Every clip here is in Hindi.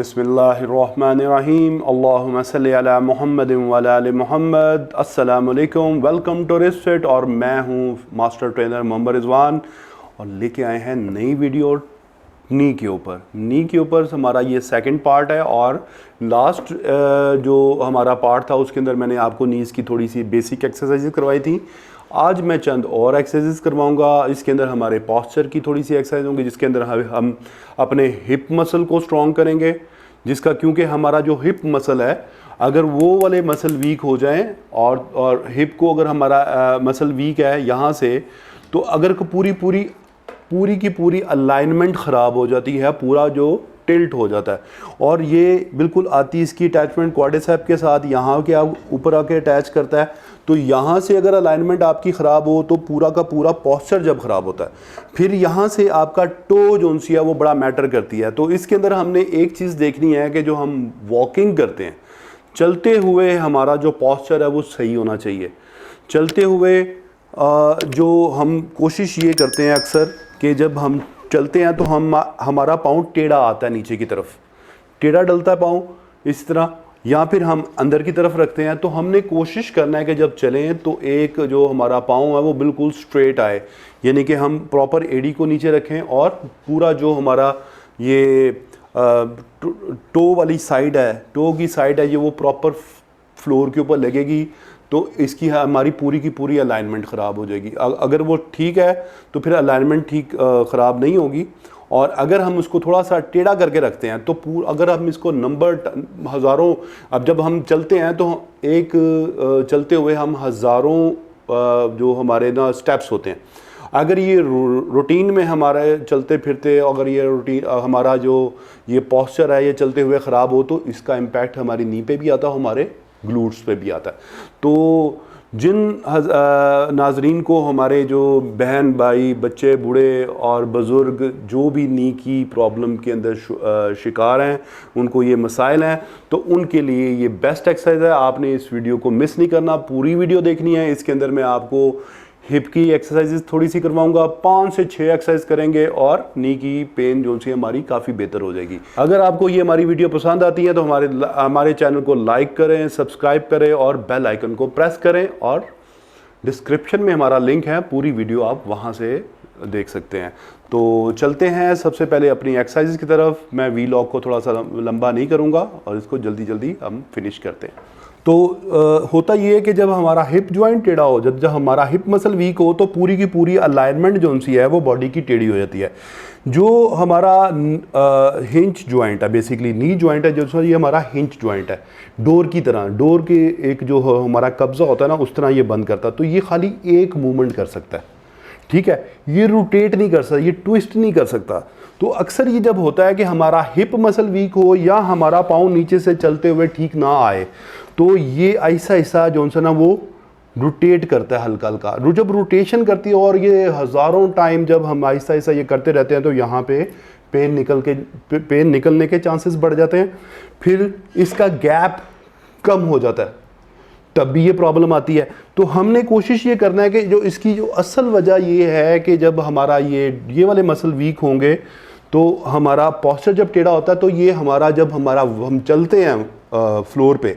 बिस्मिल्लाहिर्रहमानिर्रहीम अल्लाहुम्मा सल्ली अला मुहम्मद व अला आलि मुहम्मद। अस्सलामु अलैकुम, वेलकम टू रिस्फिट। और मैं हूँ मास्टर ट्रेनर मोहम्मद रिजवान और लेके आए हैं नई वीडियो नी के ऊपर। नी के ऊपर हमारा ये सेकंड पार्ट है और लास्ट जो हमारा पार्ट था उसके अंदर मैंने आपको नीज़ की थोड़ी सी बेसिक एक्सरसाइज करवाई थी। आज मैं चंद और एक्सरसाइज करवाऊंगा। इसके अंदर हमारे पॉस्चर की थोड़ी सी एक्सरसाइज होंगी जिसके अंदर हम अपने हिप मसल को स्ट्रॉन्ग करेंगे, जिसका क्योंकि हमारा जो हिप मसल है अगर वो वाले मसल वीक हो जाएं और हिप को अगर हमारा मसल वीक है यहाँ से, तो अगर पूरी की पूरी अलाइनमेंट ख़राब हो जाती है, पूरा जो टिल्ट हो जाता है। और ये बिल्कुल आती इसकी अटैचमेंट क्वाड्रिसेप के साथ यहाँ के ऊपर आके अटैच करता है। तो यहाँ से अगर अलाइनमेंट आपकी ख़राब हो तो पूरा का पूरा पॉस्चर जब ख़राब होता है, फिर यहाँ से आपका टो जो सी है वो बड़ा मैटर करती है। तो इसके अंदर हमने एक चीज़ देखनी है कि जो हम वॉकिंग करते हैं, चलते हुए हमारा जो पॉस्चर है वो सही होना चाहिए। चलते हुए जो हम कोशिश ये करते हैं अक्सर कि जब हम चलते हैं तो हमारा पाँव टेढ़ा आता है, नीचे की तरफ टेढ़ा डलता है पाँव इस तरह, या फिर हम अंदर की तरफ रखते हैं। तो हमने कोशिश करना है कि जब चलें तो एक जो हमारा पाँव है वो बिल्कुल स्ट्रेट आए, यानी कि हम प्रॉपर एडी को नीचे रखें और पूरा जो हमारा ये टो वाली साइड है, टो की साइड है, ये वो प्रॉपर फ्लोर के ऊपर लगेगी। तो इसकी हमारी पूरी की पूरी अलाइनमेंट ख़राब हो जाएगी। अगर वो ठीक है तो फिर अलाइनमेंट ठीक ख़राब नहीं होगी। और अगर हम उसको थोड़ा सा टेढ़ा करके रखते हैं तो अगर हम इसको नंबर हज़ारों, अब जब हम चलते हैं तो एक चलते हुए हम हज़ारों जो हमारे ना स्टेप्स होते हैं, अगर ये रूटीन में हमारे चलते फिरते अगर ये रूटीन हमारा जो ये पॉस्चर है ये चलते हुए ख़राब हो तो इसका इम्पैक्ट हमारी नी पे भी आता है, हमारे ग्लूट्स पे भी आता है। तो जिन नाजरीन को हमारे जो बहन भाई बच्चे बूढ़े और बुज़ुर्ग जो भी नी की प्रॉब्लम के अंदर शिकार हैं, उनको ये मसाइल हैं, तो उनके लिए ये बेस्ट एक्सरसाइज है। आपने इस वीडियो को मिस नहीं करना, पूरी वीडियो देखनी है। इसके अंदर मैं आपको हिप की एक्सरसाइजेस थोड़ी सी करवाऊंगा, 5 से 6 एक्सरसाइज करेंगे और नी की पेन जो सी हमारी काफ़ी बेहतर हो जाएगी। अगर आपको ये हमारी वीडियो पसंद आती है तो हमारे चैनल को लाइक करें, सब्सक्राइब करें और बेल आइकन को प्रेस करें। और डिस्क्रिप्शन में हमारा लिंक है, पूरी वीडियो आप वहाँ से देख सकते हैं। तो चलते हैं सबसे पहले अपनी एक्सरसाइज की तरफ। मैं वीलॉग को थोड़ा सा लंबा नहीं करूँगा और इसको जल्दी जल्दी हम फिनिश करते हैं। तो होता ये है कि जब हमारा हिप जॉइंट टेढ़ा हो, जब हमारा हिप मसल वीक हो तो पूरी की पूरी अलाइनमेंट जो सी है वो बॉडी की टेढ़ी हो जाती है। जो हमारा हिंज जॉइंट है, बेसिकली नी जॉइंट है, जो ये हमारा हिंज जॉइंट है, डोर की तरह, डोर के एक जो हमारा कब्जा होता है ना उस तरह ये बंद करता है। तो ये खाली एक मूवमेंट कर सकता है, ठीक है, ये रोटेट नहीं कर सकता, ये ट्विस्ट नहीं कर सकता। तो अक्सर ये जब होता है कि हमारा हिप मसल वीक हो या हमारा पाँव नीचे से चलते हुए ठीक ना आए तो ये ऐसा ऐसा जो सा ना वो रोटेट करता है हल्का हल्का। जब रोटेशन करती है और ये हज़ारों टाइम जब हम ऐसा ऐसा ये करते रहते हैं तो यहाँ पे पेन निकलने के चांसेस बढ़ जाते हैं, फिर इसका गैप कम हो जाता है, तब भी ये प्रॉब्लम आती है। तो हमने कोशिश ये करना है कि जो इसकी जो असल वजह ये है कि जब हमारा ये वाले मसल वीक होंगे तो हमारा पॉस्चर जब टेढ़ा होता है तो ये हमारा जब हम चलते हैं फ्लोर पे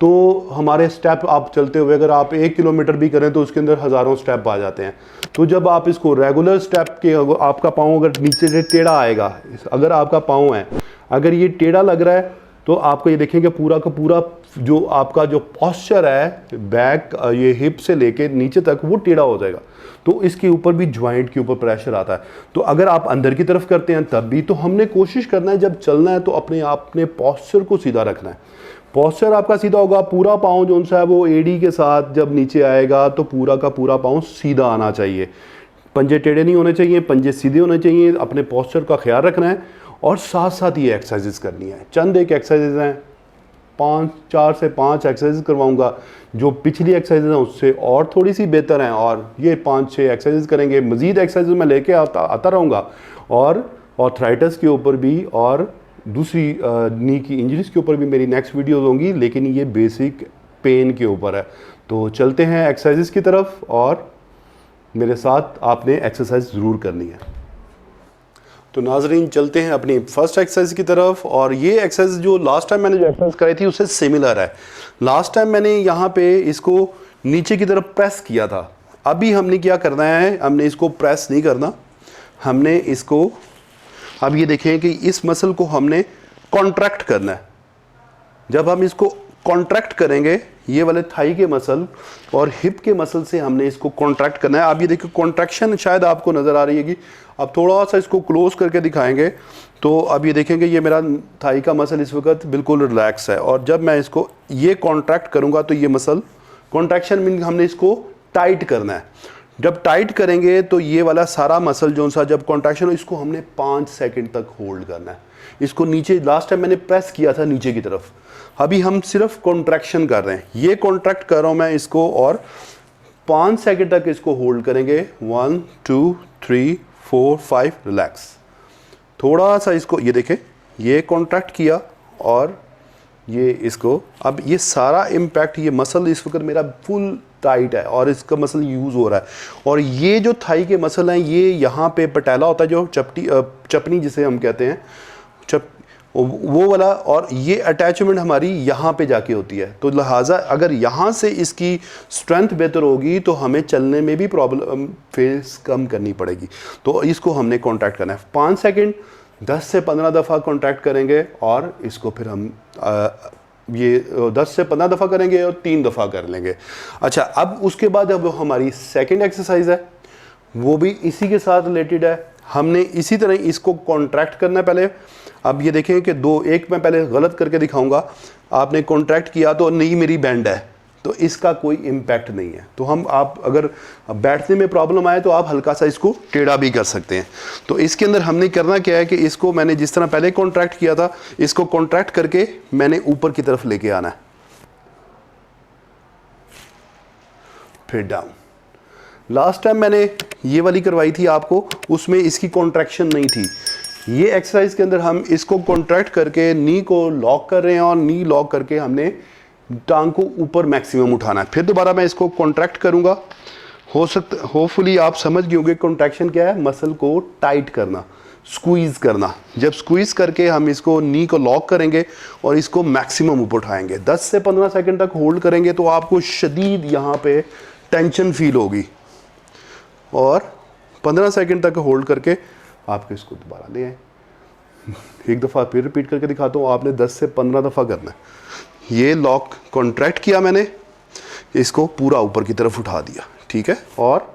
तो हमारे स्टेप, आप चलते हुए अगर आप 1 किलोमीटर भी करें तो उसके अंदर हज़ारों स्टेप आ जाते हैं। तो जब आप इसको रेगुलर स्टेप के, आपका पाँव अगर नीचे से टेढ़ा आएगा, अगर आपका पाँव है अगर ये टेढ़ा लग रहा है तो आपको ये देखेंगे पूरा का पूरा जो आपका जो पॉस्चर है बैक, ये हिप से लेके नीचे तक वो टेढ़ा हो जाएगा। तो इसके ऊपर भी ज्वाइंट के ऊपर प्रेशर आता है। तो अगर आप अंदर की तरफ करते हैं तब भी, तो हमने कोशिश करना है जब चलना है तो अपने पॉस्चर को सीधा रखना है। पॉस्चर आपका सीधा होगा, पूरा पाँव जो सा है वो एडी के साथ जब नीचे आएगा तो पूरा का पूरा पाँव सीधा आना चाहिए, पंजे टेढ़े नहीं होने चाहिए, पंजे सीधे होने चाहिए। अपने पॉस्चर का ख्याल रखना है और साथ साथ ये एक्सरसाइजेस करनी है। चंद एक एक्सरसाइजेज हैं, 4 से 5 एक्सरसाइज करवाऊंगा, जो पिछली एक्सरसाइज हैं उससे और थोड़ी सी बेहतर हैं। और ये 5-6 एक्सरसाइज करेंगे, मज़ीद एक्सरसाइज मैं लेके आता रहूँगा और आर्थराइटिस के ऊपर भी और दूसरी नी की इंजरीज के ऊपर भी मेरी नेक्स्ट वीडियोज़ होंगी, लेकिन ये बेसिक पेन के ऊपर है। तो चलते हैं एक्सरसाइज की तरफ और मेरे साथ आपने एक्सरसाइज ज़रूर करनी है। तो नाजरीन चलते हैं अपनी फर्स्ट एक्सरसाइज की तरफ। और ये एक्सरसाइज जो लास्ट टाइम मैंने जो एक्सरसाइज कराई थी उससे सिमिलर है। लास्ट टाइम मैंने यहाँ पे इसको नीचे की तरफ प्रेस किया था। अभी हमने क्या करना है, हमने इसको प्रेस नहीं करना, हमने इसको अब ये देखें कि इस मसल को हमने कॉन्ट्रैक्ट करना है। जब हम इसको कॉन्ट्रैक्ट करेंगे, ये वाले थाई के मसल और हिप के मसल से हमने इसको कॉन्ट्रैक्ट करना है। आप ये देखिए कॉन्ट्रैक्शन शायद आपको नज़र आ रही है कि अब थोड़ा सा इसको क्लोज करके दिखाएंगे तो अब ये देखेंगे ये मेरा थाई का मसल इस वक्त बिल्कुल रिलैक्स है। और जब मैं इसको ये कॉन्ट्रैक्ट करूँगा तो ये मसल कॉन्ट्रैक्शन मीन हमने इसको टाइट करना है। जब टाइट करेंगे तो ये वाला सारा मसल जो सा जब कॉन्ट्रैक्शन हो इसको हमने 5 सेकंड तक होल्ड करना है। इसको नीचे लास्ट टाइम मैंने प्रेस किया था नीचे की तरफ, अभी हम सिर्फ कॉन्ट्रैक्शन कर रहे हैं। ये कॉन्ट्रैक्ट कर रहा हूं मैं इसको और 5 सेकंड तक इसको होल्ड करेंगे। 1 2 3 4 5 रिलैक्स। थोड़ा सा इसको ये देखें, ये कॉन्ट्रैक्ट किया और ये इसको, अब ये सारा इम्पैक्ट, ये मसल इस वक्त मेरा फुल टाइट है और इसका मसल यूज़ हो रहा है। और ये जो थाई के मसल हैं ये यहाँ पे पटेला होता है जो चपनी जिसे हम कहते हैं, वो वाला, और ये अटैचमेंट हमारी यहाँ पे जाके होती है। तो लिहाजा अगर यहाँ से इसकी स्ट्रेंथ बेहतर होगी तो हमें चलने में भी प्रॉब्लम फेस कम करनी पड़ेगी। तो इसको हमने कॉन्ट्रैक्ट करना है 5 सेकंड, 10 से 15 दफ़ा कॉन्ट्रैक्ट करेंगे और इसको फिर हम ये 10 से 15 दफ़ा करेंगे और 3 दफ़ा कर लेंगे। अच्छा, अब उसके बाद अब हमारी सेकंड एक्सरसाइज है, वो भी इसी के साथ रिलेटेड है। हमने इसी तरह इसको कॉन्ट्रैक्ट करना है पहले। अब ये देखें कि एक मैं पहले गलत करके दिखाऊंगा। आपने कॉन्ट्रैक्ट किया तो नहीं मेरी बैंड है तो इसका कोई इम्पैक्ट नहीं है। तो आप अगर बैठने में प्रॉब्लम आए तो आप हल्का सा इसको टेढ़ा भी कर सकते हैं। तो इसके अंदर हमने करना क्या है कि इसको मैंने जिस तरह पहले कॉन्ट्रैक्ट किया था इसको कॉन्ट्रैक्ट करके मैंने ऊपर की तरफ लेके आना है, फिर डाउन। लास्ट टाइम मैंने ये वाली करवाई थी आपको, उसमें इसकी कॉन्ट्रैक्शन नहीं थी। ये एक्सरसाइज के अंदर हम इसको कॉन्ट्रैक्ट करके नी को लॉक कर रहे हैं और नी लॉक करके हमने टांग को ऊपर मैक्सिमम उठाना है। फिर दोबारा मैं इसको कॉन्ट्रैक्ट करूंगा। होपफुली आप समझ गए होंगे कॉन्ट्रैक्शन क्या है, मसल को टाइट करना, स्क्वीज करना। जब स्क्वीज करके हम इसको नी को लॉक करेंगे और इसको मैक्सिमम ऊपर उठाएंगे, 10 से 15 सेकंड तक होल्ड करेंगे तो आपको शदीद यहाँ पे टेंशन फील होगी। और 15 सेकंड तक होल्ड करके आपको इसको दोबारा ले आए। एक दफ़ा फिर रिपीट करके दिखाता हूँ, आपने 10 से 15 दफ़ा करना है। ये लॉक कॉन्ट्रैक्ट किया मैंने, इसको पूरा ऊपर की तरफ उठा दिया, ठीक है। और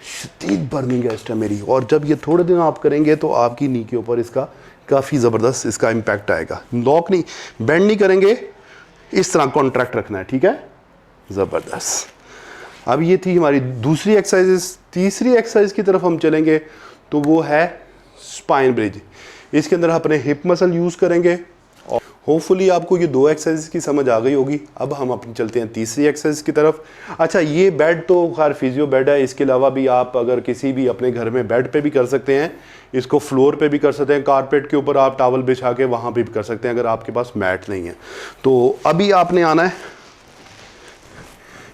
शदीद बर्निंग है इस टाइम मेरी, और जब ये थोड़े दिन आप करेंगे तो आपकी नी के ऊपर इसका काफ़ी ज़बरदस्त इसका इम्पैक्ट आएगा। लॉक नहीं, बेंड नहीं करेंगे, इस तरह कॉन्ट्रैक्ट रखना है, ठीक है। ज़बरदस्त। अब ये थी हमारी दूसरी एक्सरसाइज। तीसरी एक्सरसाइज की तरफ हम चलेंगे तो वो है स्पाइन ब्रिज। इसके अंदर अपने हिप मसल यूज़ करेंगे और होपफुली आपको ये 2 एक्सरसाइज की समझ आ गई होगी। अब हम अपनी चलते हैं तीसरी एक्सरसाइज की तरफ। अच्छा, ये बेड तो खैर फिजियो बेड है, इसके अलावा भी आप अगर किसी भी अपने घर में बेड पे भी कर सकते हैं, इसको फ्लोर पे भी कर सकते हैं, कारपेट के ऊपर आप टॉवल बिछा के वहाँ पे भी कर सकते हैं अगर आपके पास मैट नहीं है। तो अभी आपने आना है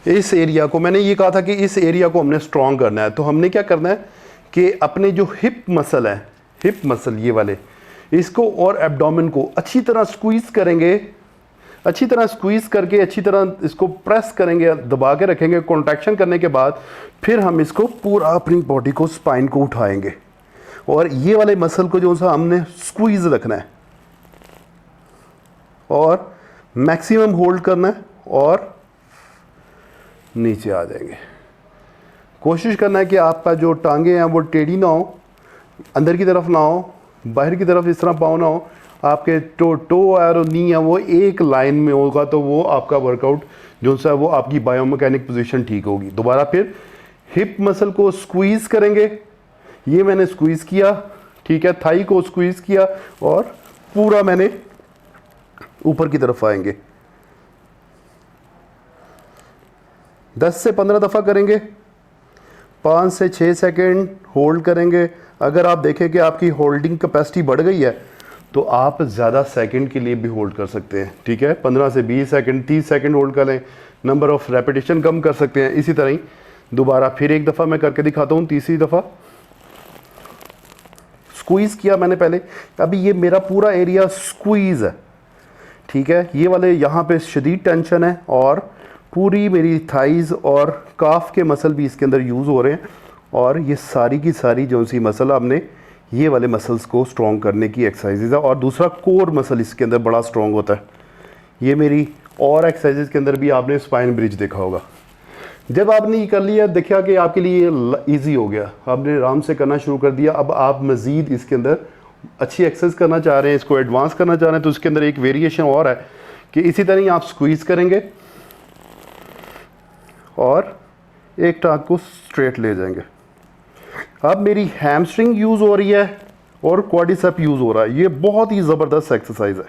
इस एरिया को, मैंने ये कहा था कि इस एरिया को हमने स्ट्रॉन्ग करना है। तो हमने क्या करना है कि अपने जो हिप मसल है, हिप मसल ये वाले, इसको और एब्डोमेन को अच्छी तरह स्क्वीज़ करेंगे, अच्छी तरह स्क्वीज़ करके अच्छी तरह इसको प्रेस करेंगे, दबा के रखेंगे। कॉन्ट्रैक्शन करने के बाद फिर हम इसको पूरा अपनी बॉडी को, स्पाइन को उठाएंगे और ये वाले मसल को जो सा हमने स्क्वीज़ रखना है और मैक्सिमम होल्ड करना है और नीचे आ जाएंगे। कोशिश करना है कि आपका जो टांगे हैं वो टेढ़ी ना हो, अंदर की तरफ ना हो, बाहर की तरफ इस तरह पाँव ना हो, आपके टो और नी है वो एक लाइन में होगा, तो वो आपका वर्कआउट जो सा वो आपकी बायोमैकेनिक पोजीशन ठीक होगी। दोबारा फिर हिप मसल को स्क्वीज़ करेंगे, ये मैंने स्क्वीज़ किया, ठीक है। थाई को स्क्वीज़ किया और पूरा मैंने ऊपर की तरफ आएंगे। 10 से 15 दफ़ा करेंगे, 5 से 6 सेकंड होल्ड करेंगे। अगर आप देखें कि आपकी होल्डिंग कैपेसिटी बढ़ गई है तो आप ज़्यादा सेकंड के लिए भी होल्ड कर सकते हैं, ठीक है। 15 से 20 सेकंड, 30 सेकंड होल्ड करें, नंबर ऑफ़ रेपिटेशन कम कर सकते हैं। इसी तरह ही दोबारा फिर एक दफ़ा मैं करके दिखाता हूँ, तीसरी दफ़ा स्क्वीज़ किया मैंने पहले, अभी ये मेरा पूरा एरिया स्क्वीज़ है, ठीक है। ये वाले यहाँ पे शदीद टेंशन है और पूरी मेरी थाइज़ और काफ के मसल भी इसके अंदर यूज़ हो रहे हैं, और ये सारी की सारी जो सी मसल हमने ये वाले मसल्स को स्ट्रॉन्ग करने की एक्सरसाइजेज है। और दूसरा कोर मसल इसके अंदर बड़ा स्ट्रॉन्ग होता है। ये मेरी और एक्सरसाइजेज के अंदर भी आपने स्पाइन ब्रिज देखा होगा। जब आपने ये कर लिया, देखा कि आपके लिए ईजी हो गया, आपने आराम से करना शुरू कर दिया, अब आप मज़ीद इसके अंदर अच्छी एक्सरसाइज करना चाह रहे हैं, इसको एडवांस करना चाह रहे हैं, तो इसके अंदर एक वेरिएशन और है कि इसी तरह ही आप स्क्वीज़ करेंगे और एक टांग को स्ट्रेट ले जाएंगे। अब मेरी हैमस्ट्रिंग यूज़ हो रही है और क्वाड्रिसेप यूज़ हो रहा है। ये बहुत ही ज़बरदस्त एक्सरसाइज है।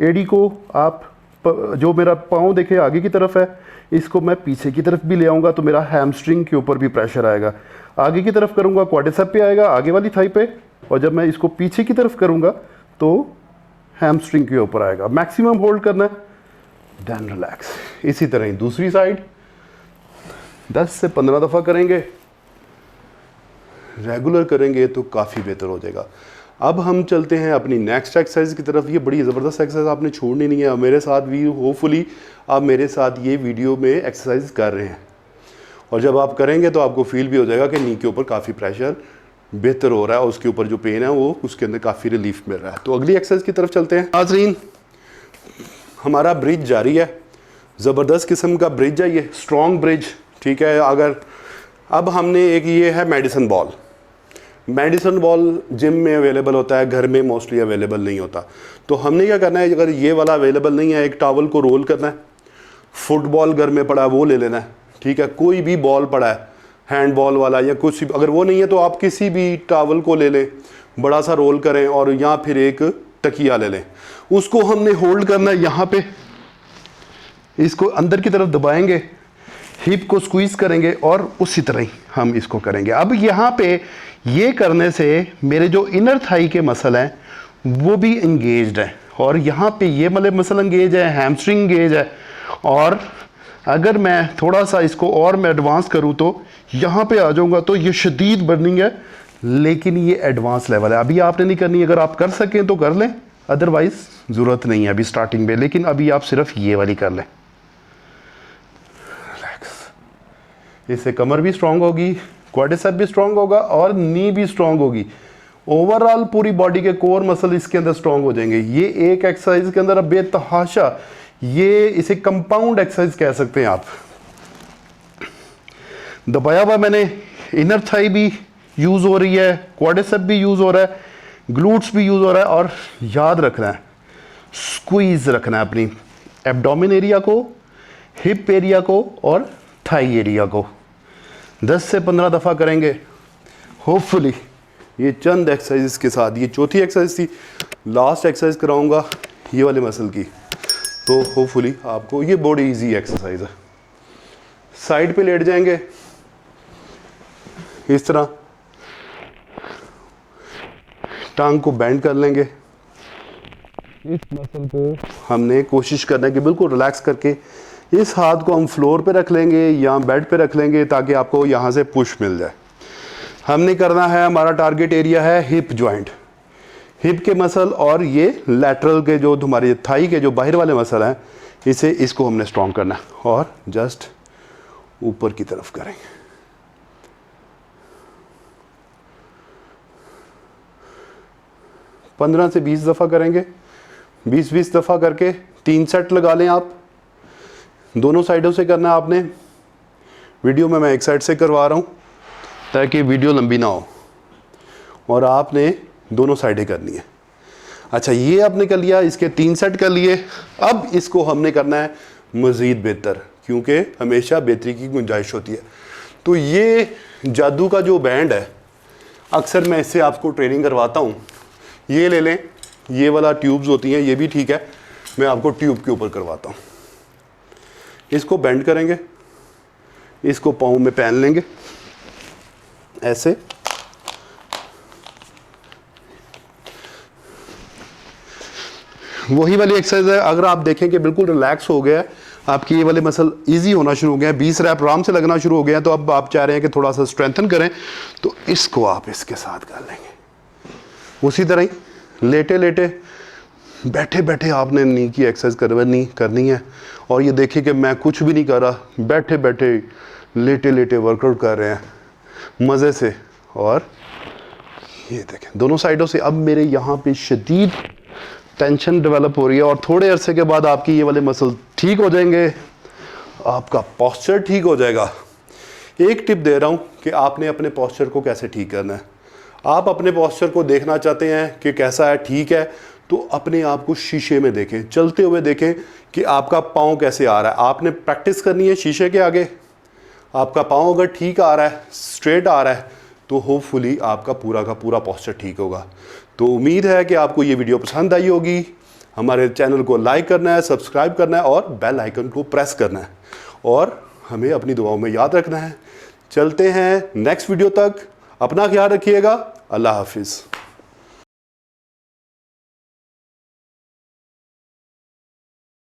एडी को आप जो मेरा पाँव देखे आगे की तरफ है, इसको मैं पीछे की तरफ भी ले आऊँगा तो मेरा हैमस्ट्रिंग के ऊपर भी प्रेशर आएगा। आगे की तरफ करूँगा क्वाड्रिसेप पे आएगा, आगे वाली थाई पे, और जब मैं इसको पीछे की तरफ करूँगा तो हैमस्ट्रिंग के ऊपर आएगा। मैक्सिमम होल्ड करना है, देन रिलैक्स। इसी तरह ही दूसरी साइड 10 से 15 दफ़ा करेंगे, रेगुलर करेंगे तो काफ़ी बेहतर हो जाएगा। अब हम चलते हैं अपनी नेक्स्ट एक्सरसाइज की तरफ। ये बड़ी ज़बरदस्त एक्सरसाइज आपने छोड़नी नहीं है। मेरे साथ भी होपफुली आप मेरे साथ ये वीडियो में एक्सरसाइज कर रहे हैं, और जब आप करेंगे तो आपको फील भी हो जाएगा कि नी के ऊपर काफ़ी प्रेशर बेहतर हो रहा है, उसके ऊपर जो पेन है वो उसके अंदर काफ़ी रिलीफ मिल रहा है। तो अगली एक्सरसाइज की तरफ चलते हैं। नाज़रीन, हमारा ब्रिज जारी है, ज़बरदस्त किस्म का ब्रिज है ये, स्ट्रॉन्ग ब्रिज, ठीक है। अगर अब हमने एक ये है medicine ball. Medicine ball gym में अवेलेबल होता है, घर में मोस्टली अवेलेबल नहीं होता। तो हमने क्या करना है, अगर ये वाला अवेलेबल नहीं है, एक टॉवल को रोल करना है, फुटबॉल घर में पड़ा है वो ले लेना है, ठीक है। कोई भी बॉल पड़ा है, हैंड बॉल वाला या कुछ भी, अगर वो नहीं है तो आप किसी भी टॉवल को ले लें, बड़ा सा रोल करें, और या फिर एक तकिया ले लें। उसको हमने होल्ड करना है यहाँ पे, इसको अंदर की तरफ दबाएंगे, हिप को स्क्वीज करेंगे और उसी तरह ही हम इसको करेंगे। अब यहाँ पे ये करने से मेरे जो इनर थाई के मसल हैं वो भी इंगेज्ड है, और यहाँ पे ये वाले मसल इंगेज है, हैमस्ट्रिंग इंगेज है। और अगर मैं थोड़ा सा इसको और मैं एडवांस करूँ तो यहाँ पे आ जाऊँगा, तो ये शदीद बर्निंग है, लेकिन ये एडवांस लेवल है। अभी आपने नहीं करनी, अगर आप कर सकें तो कर लें, अदरवाइज़ ज़रूरत नहीं है अभी स्टार्टिंग में, लेकिन अभी आप सिर्फ ये वाली कर लें। इससे कमर भी स्ट्रांग होगी, क्वाड्रिसेप भी स्ट्रांग होगा और नी भी स्ट्रांग होगी। ओवरऑल पूरी बॉडी के कोर मसल इसके अंदर स्ट्रांग हो जाएंगे। ये एक एक्सरसाइज के अंदर अब बेतहाशा, ये इसे कंपाउंड एक्सरसाइज कह सकते हैं आप। दबाया हुआ मैंने, इनर थाई भी यूज़ हो रही है, क्वाड्रिसेप भी यूज़ हो रहा है, ग्लूट्स भी यूज़ हो रहा है, और याद रखना है स्क्वीज़ रखना है अपनी एब्डोमेन एरिया को, हिप एरिया को और थाई एरिया को। 10 से 15 दफ़ा करेंगे होपफुली। ये चंद एक्सरसाइज के साथ, ये चौथी एक्सरसाइज थी, लास्ट एक्सरसाइज कराऊंगा ये वाले मसल की, तो होपफुली आपको ये बड़ी इजी एक्सरसाइज है। साइड पे लेट जाएंगे इस तरह, टांग को बेंड कर लेंगे। इस मसल को हमने कोशिश करना है कि बिल्कुल रिलैक्स करके इस हाथ को हम फ्लोर पे रख लेंगे या बेड पे रख लेंगे, ताकि आपको यहाँ से पुश मिल जाए। हमने करना है, हमारा टारगेट एरिया है हिप जॉइंट, हिप के मसल, और ये लैटरल के जो हमारे थाई के जो बाहर वाले मसल हैं, इसको हमने स्ट्रॉन्ग करना है, और जस्ट ऊपर की तरफ करेंगे। पंद्रह से 20 दफ़ा करेंगे, 20-20 दफ़ा करके 3 सेट लगा लें आप। दोनों साइडों से करना है आपने। वीडियो में मैं एक साइड से करवा रहा हूँ ताकि वीडियो लंबी ना हो, और आपने दोनों साइडें करनी है। अच्छा, ये आपने कर लिया, इसके 3 सेट कर लिए। अब इसको हमने करना है मज़ीद बेहतर, क्योंकि हमेशा बेहतरी की गुंजाइश होती है। तो ये जादू का जो बैंड है, अक्सर मैं इससे आपको ट्रेनिंग करवाता हूँ। ये ले लें, ये वाला ट्यूब्स होती हैं, ये भी ठीक है, मैं आपको ट्यूब के ऊपर करवाता हूँ। इसको बेंड करेंगे, इसको पाँव में पहन लेंगे ऐसे, वही वाली एक्सरसाइज है। अगर आप देखें कि बिल्कुल रिलैक्स हो गया है, आपकी ये वाले मसल इजी होना शुरू हो गए हैं, 20 रैप आराम से लगना शुरू हो गए हैं। तो अब आप चाह रहे हैं कि थोड़ा सा स्ट्रेंथन करें, तो इसको आप इसके साथ कर लेंगे। उसी तरह ही लेटे लेटे बैठे बैठे आपने नी की एक्सरसाइज करनी है। और ये देखिए कि मैं कुछ भी नहीं कर रहा, बैठे बैठे लेटे लेटे वर्कआउट कर रहे हैं मज़े से। और ये देखें दोनों साइडों से अब मेरे यहाँ पे शदीद टेंशन डेवलप हो रही है, और थोड़े अरसे के बाद आपकी ये वाले मसल ठीक हो जाएंगे, आपका पोस्चर ठीक हो जाएगा। एक टिप दे रहा हूँ कि आपने अपने पोस्चर को कैसे ठीक करना है। आप अपने पोस्चर को देखना चाहते हैं कि कैसा है, ठीक है, तो अपने आप को शीशे में देखें, चलते हुए देखें कि आपका पाँव कैसे आ रहा है। आपने प्रैक्टिस करनी है शीशे के आगे। आपका पाँव अगर ठीक आ रहा है, स्ट्रेट आ रहा है, तो होपफुली आपका पूरा का पूरा पोस्चर ठीक होगा। तो उम्मीद है कि आपको ये वीडियो पसंद आई होगी। हमारे चैनल को लाइक करना है, सब्सक्राइब करना है और बेल आइकन को प्रेस करना है, और हमें अपनी दुआओं में याद रखना है। चलते हैं नेक्स्ट वीडियो तक, अपना ख्याल रखिएगा। अल्लाह हाफिज़।